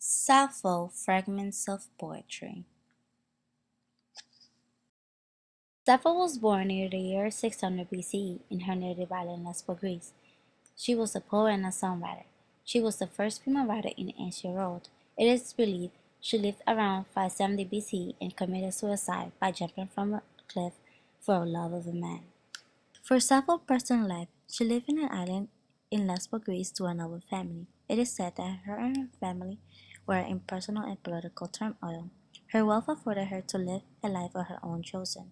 Sappho, fragments of poetry. Sappho was born near the year 600 BCE in her native island Lesbos, Greece. She was a poet and a songwriter. She was the first female writer in ancient Rome. It is believed she lived around 570 BCE and committed suicide by jumping from a cliff for love of a man. For Sappho's personal life, she lived in an island in Lesbos, Greece to a noble family. It is said that her and her family were in personal and political turmoil. Her wealth afforded her to live a life of her own chosen.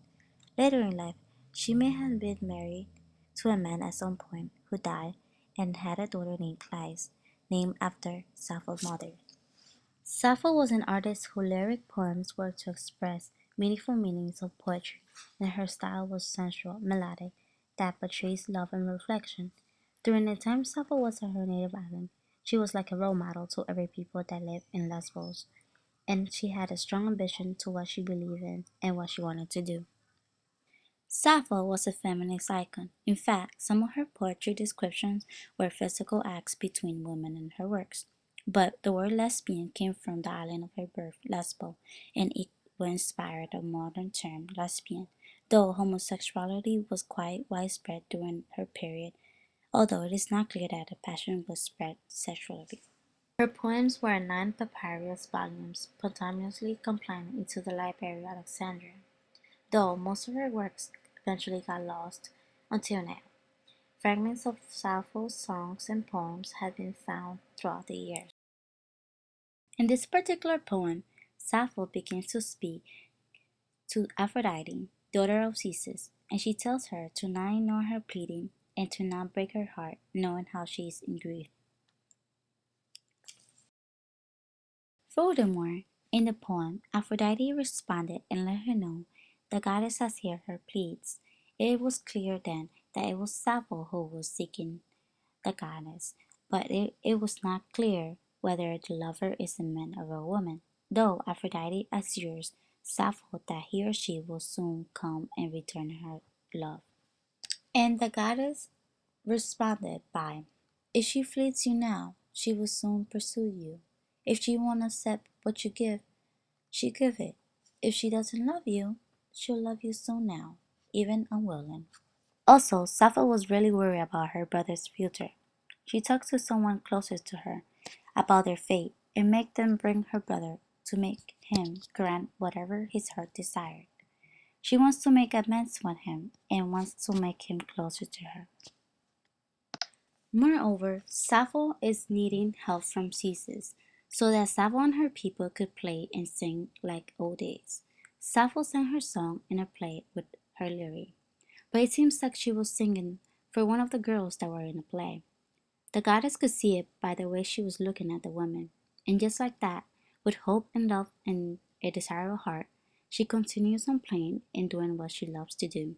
Later in life, she may have been married to a man at some point who died and had a daughter named Cleis, named after Sappho's mother. Sappho was an artist whose lyric poems were to express meaningful meanings of poetry, and her style was sensual, melodic, that portrays love and reflection. During the time Sappho was at her native island, she was like a role model to every people that lived in Lesbos, and she had a strong ambition to what she believed in and what she wanted to do. Sappho was a feminist icon. In fact, some of her poetry descriptions were physical acts between women in her works. But the word lesbian came from the island of her birth, Lesbos, and it would inspire the modern term lesbian, though homosexuality was quite widespread during her period, although it is not clear that the passion was spread sexually. Her poems were in 9 papyrus volumes, posthumously compiled into the Library of Alexandria, though most of her works eventually got lost until now. Fragments of Sappho's songs and poems have been found throughout the years. In this particular poem, Sappho begins to speak to Aphrodite, daughter of Zeus, and she tells her to not ignore her pleading and to not break her heart, knowing how she is in grief. Furthermore, in the poem, Aphrodite responded and let her know the goddess has heard her pleas. It was clear then that it was Sappho who was seeking the goddess, but it was not clear whether the lover is a man or a woman, though Aphrodite assures Sappho that he or she will soon come and return her love. And the goddess responded by, if she fleets you now, she will soon pursue you. If she won't accept what you give, she give it. If she doesn't love you, she'll love you soon now, even unwilling. Also, Sappho was really worried about her brother's future. She talks to someone closest to her about their fate and make them bring her brother to make him grant whatever his heart desired. She wants to make amends with him and wants to make him closer to her. Moreover, Sappho is needing help from Zeus, so that Sappho and her people could play and sing like old days. Sappho sang her song in a play with her lyre, but it seems like she was singing for one of the girls that were in the play. The goddess could see it by the way she was looking at the women, and just like that, with hope and love and a desirable heart, she continues on playing and doing what she loves to do.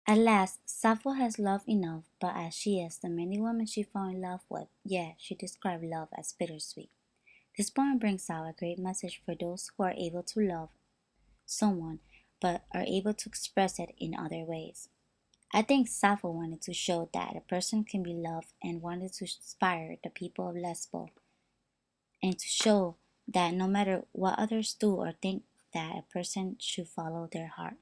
At last, Sappho has love enough, but as she is the many women she fell in love with, yet she described love as bittersweet. This poem brings out a great message for those who are able to love someone, but are able to express it in other ways. I think Sappho wanted to show that a person can be loved and wanted to inspire the people of Lesbos and to show that no matter what others do or think, that a person should follow their heart.